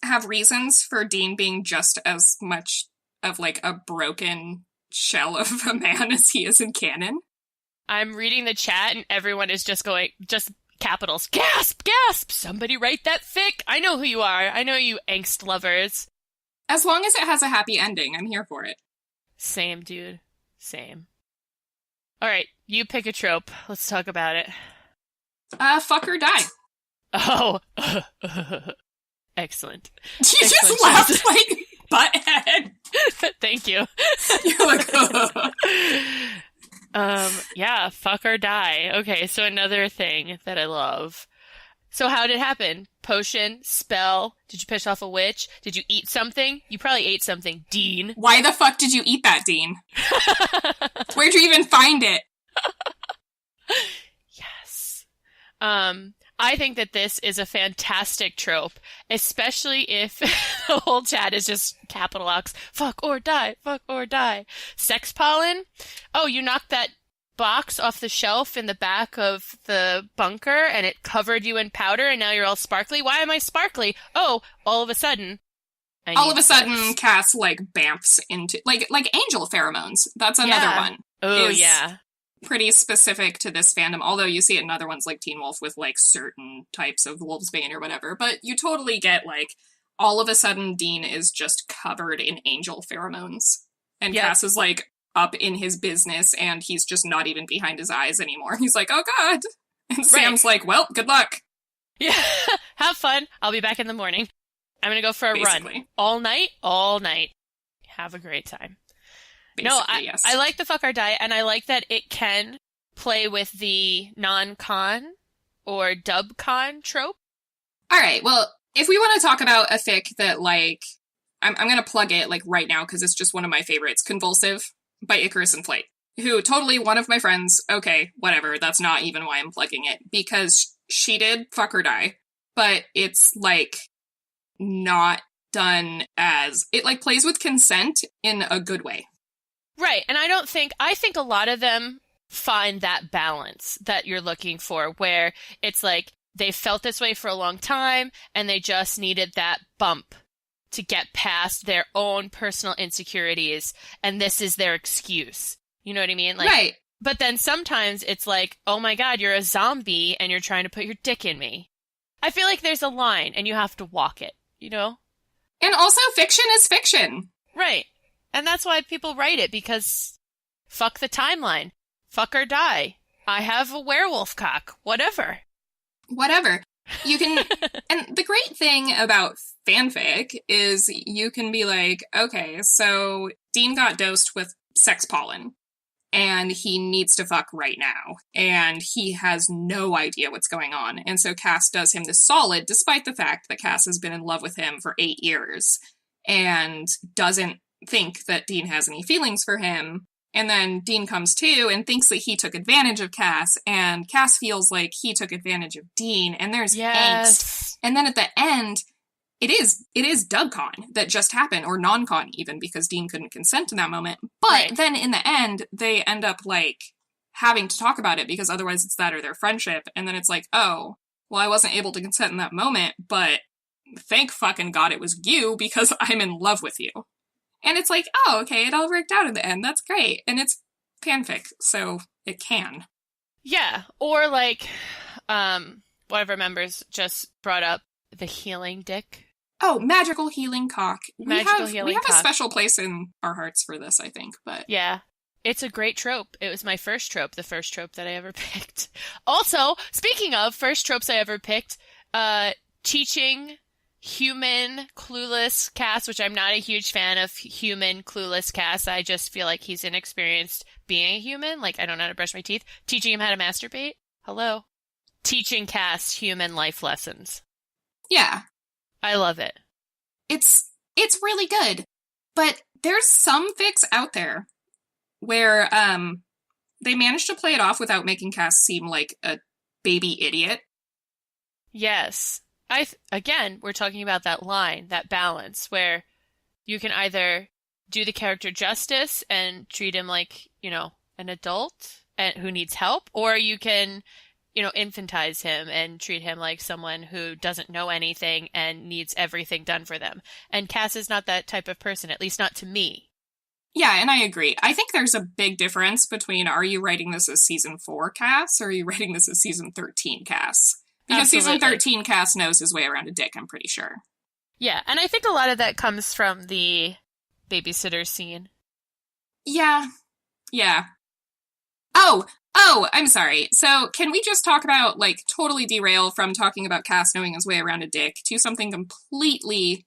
have reasons for Dean being just as much of, like, a broken shell of a man as he is in canon. I'm reading the chat and everyone is just going, just capitals. Gasp! Gasp! Somebody write that fic! I know who you are. I know you angst lovers. As long as it has a happy ending, I'm here for it. Same, dude. Same. Alright, you pick a trope. Let's talk about it. Fuck or die. Oh. Excellent. You just laughed like butthead. Thank you. You're like, yeah, fuck or die. Okay, so another thing that I love. So how did it happen? Potion, spell, did you piss off a witch? Did you eat something? You probably ate something, Dean. Why the fuck did you eat that, Dean? Where'd you even find it? Yes. I think that this is a fantastic trope, especially if the whole chat is just capital X, fuck or die, fuck or die. Sex pollen? Oh, you knocked that box off the shelf in the back of the bunker and it covered you in powder and now you're all sparkly? Why am I sparkly? Oh, all of a sudden. Cass, like, bamfs into, like angel pheromones. That's another one. Oh, yeah. Pretty specific to this fandom, although you see it in other ones like Teen Wolf with, like, certain types of wolfsbane or whatever, but you totally get, like, all of a sudden Dean is just covered in angel pheromones. And Cass is, like, up in his business, and he's just not even behind his eyes anymore. He's like, oh god! And Sam's like, well, good luck! Yeah, have fun. I'll be back in the morning. I'm gonna go for a run. All night. Have a great time. Yes. I like the fuck or die, and I like that it can play with the non-con or dub-con trope. Alright, well, if we want to talk about a fic that, like, I'm gonna plug it, like, right now, because it's just one of my favorites, Convulsive by Icarus and Flight, who totally one of my friends, okay, whatever, that's not even why I'm plugging it, because she did fuck or die, but it's, like, not done as, it, like, plays with consent in a good way. Right, and I think a lot of them find that balance that you're looking for, where it's like, they felt this way for a long time, and they just needed that bump to get past their own personal insecurities, and this is their excuse. You know what I mean? Like, right. But then sometimes it's like, oh my god, you're a zombie, and you're trying to put your dick in me. I feel like there's a line, and you have to walk it, you know? And also, fiction is fiction. Right. And that's why people write it, because fuck the timeline. Fuck or die. I have a werewolf cock. Whatever. You can, and the great thing about fanfic is you can be like, okay, so Dean got dosed with sex pollen, and he needs to fuck right now, and he has no idea what's going on, and so Cass does him this solid, despite the fact that Cass has been in love with him for 8 years, and doesn't think that Dean has any feelings for him. And then Dean comes to and thinks that he took advantage of Cass, and Cass feels like he took advantage of Dean, and there's angst. And then at the end, it is DubCon that just happened, or non-con even, because Dean couldn't consent in that moment. But then in the end, they end up, like, having to talk about it, because otherwise it's that or their friendship. And then it's like, oh, well, I wasn't able to consent in that moment, but thank fucking God it was you, because I'm in love with you. And it's like, oh, okay, it all worked out in the end. That's great. And it's fanfic, so it can. Yeah. Or like, one of our members just brought up the healing dick. Oh, magical healing cock. We have cock. A special place in our hearts for this, I think. But yeah. It's a great trope. It was my first trope, the first trope that I ever picked. Also, speaking of first tropes I ever picked, teaching human clueless Cass, which I'm not a huge fan of human clueless Cass. I just feel like he's inexperienced being a human. Like, I don't know how to brush my teeth. Teaching him how to masturbate. Hello. Teaching Cass human life lessons. Yeah. I love it. It's really good. But there's some fics out there where they manage to play it off without making Cass seem like a baby idiot. Yes. Again, we're talking about that line, that balance, where you can either do the character justice and treat him like, you know, an adult and who needs help, or you can infantize him and treat him like someone who doesn't know anything and needs everything done for them. And Cass is not that type of person, at least not to me. Yeah, and I agree. I think there's a big difference between, are you writing this as season 4 Cass, or are you writing this as season 13 Cass? Because Absolutely. season 13 Cass knows his way around a dick, I'm pretty sure. Yeah, and I think a lot of that comes from the babysitter scene. Yeah. Oh, I'm sorry. So, can we just talk about, like, totally derail from talking about Cass knowing his way around a dick to something completely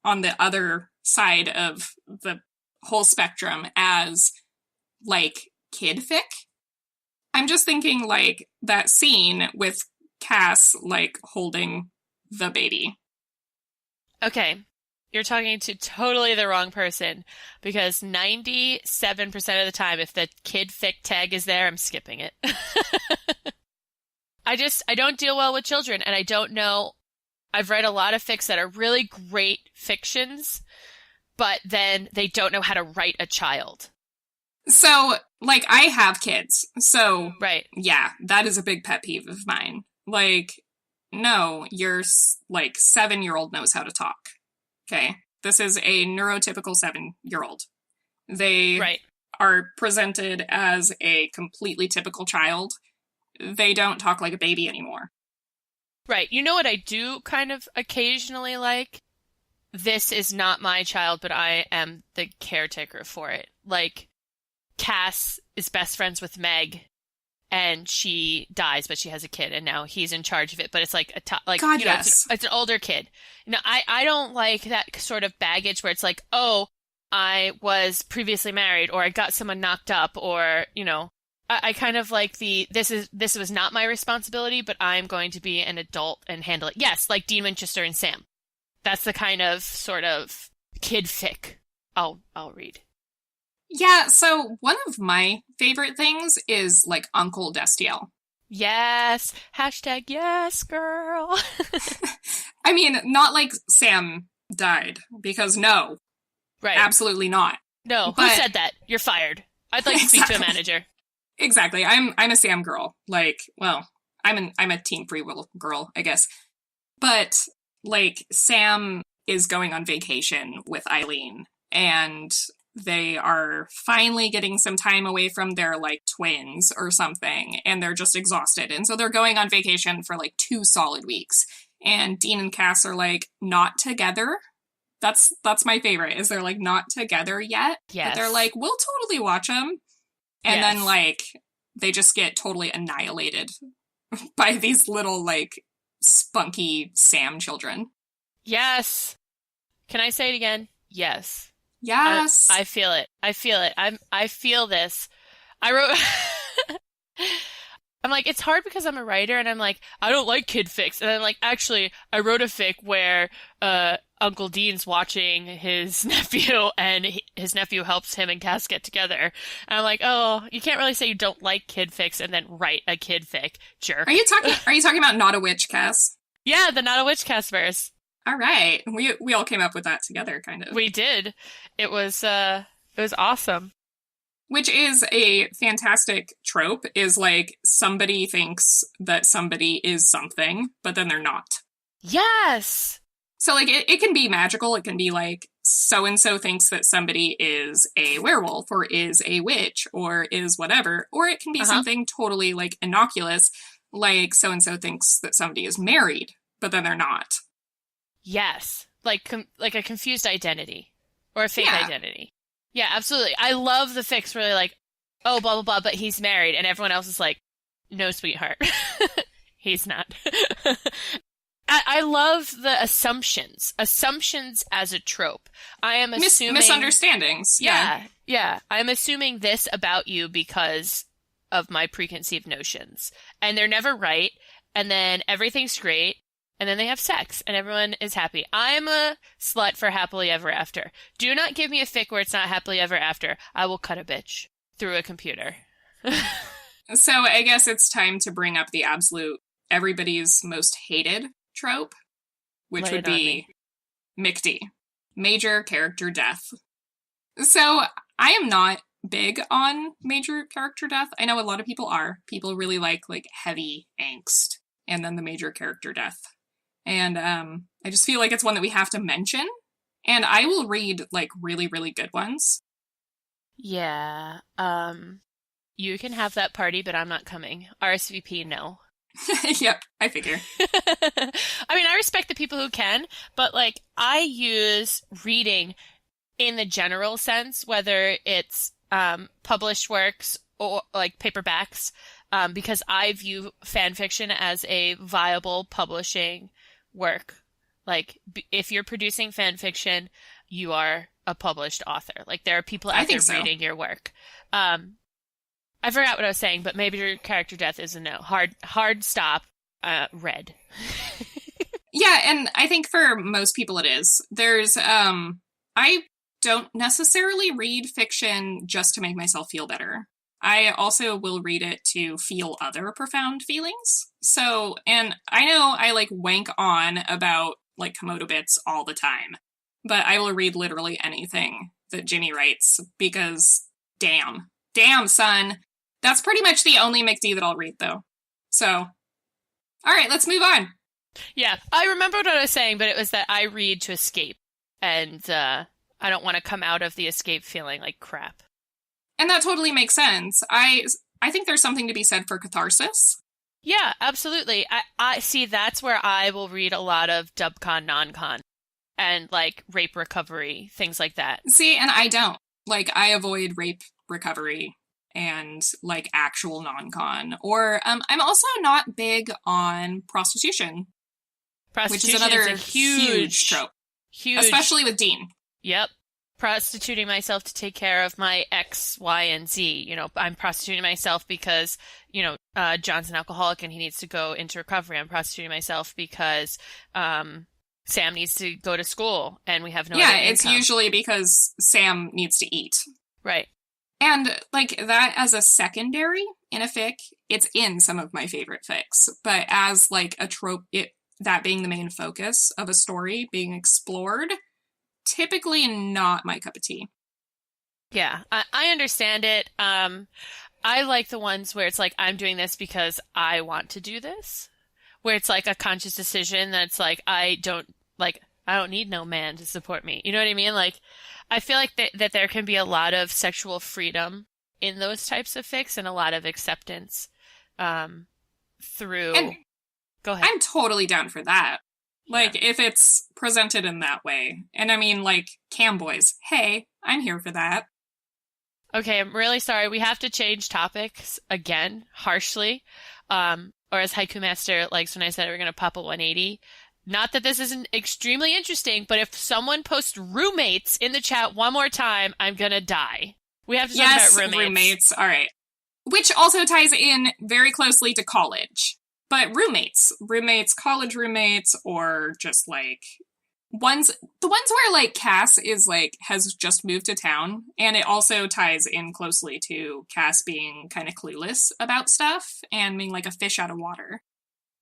on the other side of the whole spectrum as, like, kid fic? I'm just thinking, like, that scene with Cass, like, holding the baby. Okay, you're talking to totally the wrong person, because 97% of the time, if the kid fic tag is there, I'm skipping it. I don't deal well with children, and I don't know. I've read a lot of fics that are really great fictions, but then they don't know how to write a child. So, like, I have kids, so, right. Yeah, that is a big pet peeve of mine. Like, no, your, like, 7-year-old knows how to talk. Okay? This is a neurotypical 7-year-old. They are presented as a completely typical child. They don't talk like a baby anymore. Right. You know what I do kind of occasionally like? This is not my child, but I am the caretaker for it. Like, Cass is best friends with Meg, and she dies, but she has a kid, and now he's in charge of it. But it's like yes. It's an older kid. I don't like that sort of baggage where it's like, oh, I was previously married, or I got someone knocked up, or I kind of like this was not my responsibility, but I'm going to be an adult and handle it. Yes, like Dean Winchester and Sam. That's the kind of sort of kid fic I'll read. Yeah, so one of my favorite things is, like, Uncle Destiel. Yes. Hashtag yes, girl. I mean, not like Sam died, because no. Right. Absolutely not. No, who said that? You're fired. I'd like to speak to a manager. Exactly. I'm a Sam girl. Like, well, I'm a Teen Free Will girl, I guess. But, like, Sam is going on vacation with Eileen, and they are finally getting some time away from their, like, twins or something, and they're just exhausted. And so they're going on vacation for, like, 2 solid weeks. And Dean and Cass are, like, not together. That's my favorite, is they're, like, not together yet. Yes. But they're like, we'll totally watch them. And then, like, they just get totally annihilated by these little, like, spunky Sam children. Yes. Can I say it again? Yes. Yes. I feel it. I feel this. I wrote I'm like, it's hard because I'm a writer, and I'm like, I don't like kid fics. And I'm like, actually, I wrote a fic where Uncle Dean's watching his nephew, and his nephew helps him and Cass get together. And I'm like, oh, you can't really say you don't like kid fics and then write a kid fic, jerk. Are you talking about Not a Witch, Cass? Yeah, the Not a Witch Cass verse. All right. We all came up with that together, kind of. We did. It was awesome. Which is a fantastic trope, is like somebody thinks that somebody is something, but then they're not. Yes! So, like, it can be magical. It can be like, so-and-so thinks that somebody is a werewolf, or is a witch, or is whatever. Or it can be something totally, like, innocuous, like so-and-so thinks that somebody is married, but then they're not. Yes. Like a confused identity. Or a fake identity. Yeah, absolutely. I love the fics where they're like, oh, blah, blah, blah, but he's married. And everyone else is like, no, sweetheart. He's not. I love the assumptions. Assumptions as a trope. I am assuming... misunderstandings. Yeah. I'm assuming this about you because of my preconceived notions. And they're never right. And then everything's great. And then they have sex, and everyone is happy. I'm a slut for happily ever after. Do not give me a fic where it's not happily ever after. I will cut a bitch through a computer. So I guess it's time to bring up the absolute everybody's most hated trope, which would be MCD, major character death. So I am not big on major character death. I know a lot of people are. People really like heavy angst and then the major character death. And I just feel like it's one that we have to mention. And I will read like really, really good ones. Yeah. You can have that party, but I'm not coming. RSVP, no. Yep, I figure. I mean, I respect the people who can, but like I use reading in the general sense, whether it's published works or like paperbacks, because I view fan fiction as a viable publishing work. Like, if you're producing fan fiction, you are a published author. Like, there are people out there reading your work. I forgot what I was saying, but maybe your character death is a no. Hard stop, read. Yeah, and I think for most people it is. There's, I don't necessarily read fiction just to make myself feel better. I also will read it to feel other profound feelings. So, and I know I like wank on about like Komodo bits all the time, but I will read literally anything that Ginny writes because damn, son. That's pretty much the only McD that I'll read though. So, all right, let's move on. Yeah, I remember what I was saying, but it was that I read to escape, and I don't want to come out of the escape feeling like crap. And that totally makes sense. I think there's something to be said for catharsis. Yeah, absolutely. I see that's where I will read a lot of dubcon, non-con, and like rape recovery, things like that. See, and I don't. Like, I avoid rape recovery and like actual non-con. Or I'm also not big on prostitution. Which is another huge trope. Huge. Especially with Dean. Yep. Prostituting myself to take care of my X, Y, and Z. You know, I'm prostituting myself because, you know, John's an alcoholic and he needs to go into recovery. I'm prostituting myself because Sam needs to go to school and we have no other income. It's usually because Sam needs to eat. Right. And, like, that as a secondary in a fic, it's in some of my favorite fics. But as, like, a trope, that being the main focus of a story being explored, typically not my cup of tea. Yeah, I understand it. I like the ones where it's like, I'm doing this because I want to do this. Where it's like a conscious decision that's like, I don't need no man to support me. You know what I mean? Like, I feel like that there can be a lot of sexual freedom in those types of fics and a lot of acceptance through... And go ahead. I'm totally down for that. Like, if it's presented in that way. And I mean, like, cam boys. Hey, I'm here for that. Okay, I'm really sorry. We have to change topics again, harshly. Or as Haiku Master likes when I said we're going to pop a 180. Not that this isn't extremely interesting, but if someone posts roommates in the chat one more time, I'm going to die. We have to talk about roommates. All right. Which also ties in very closely to college. But roommates, college roommates, or just like the ones where like Cass is like has just moved to town, and it also ties in closely to Cass being kind of clueless about stuff and being like a fish out of water.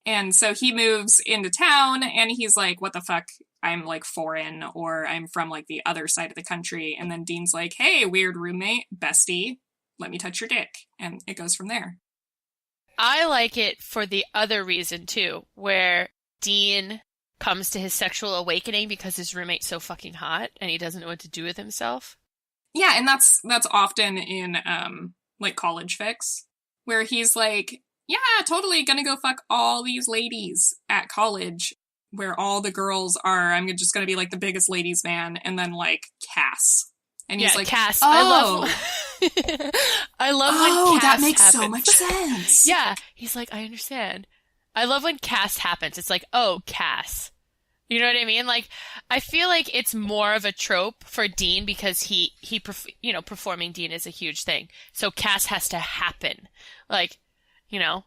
And so he moves into town and he's like, what the fuck? I'm like foreign, or I'm from like the other side of the country. And then Dean's like, hey, weird roommate, bestie, let me touch your dick. And it goes from there. I like it for the other reason, too, where Dean comes to his sexual awakening because his roommate's so fucking hot and he doesn't know what to do with himself. Yeah, and that's often in, like, college fics, where he's like, yeah, totally gonna go fuck all these ladies at college, where all the girls are, I'm just gonna be, like, the biggest ladies man, and then, like, Cass. And he's like, Cass. Oh. I love when Cass that makes happens. so much sense. Yeah, he's like, I understand. I love when Cass happens. It's like, oh, Cass. You know what I mean? Like, I feel like it's more of a trope for Dean because he performing Dean is a huge thing. So Cass has to happen. Like, you know.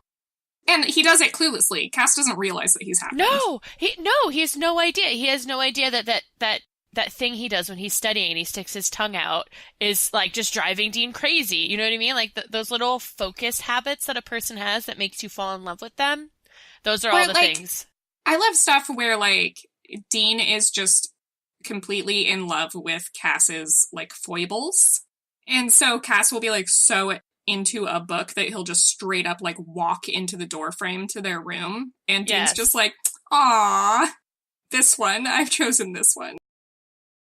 And he does it cluelessly. Cass doesn't realize that he's happened. No, he has no idea. He has no idea that thing he does when he's studying and he sticks his tongue out is like just driving Dean crazy. You know what I mean? Like those little focus habits that a person has that makes you fall in love with them. Those are all the things. I love stuff where like Dean is just completely in love with Cass's like foibles And so Cass will be like so into a book that he'll just straight up like walk into the door frame to their room. And Dean's just like, "Aw, this one. I've chosen this one."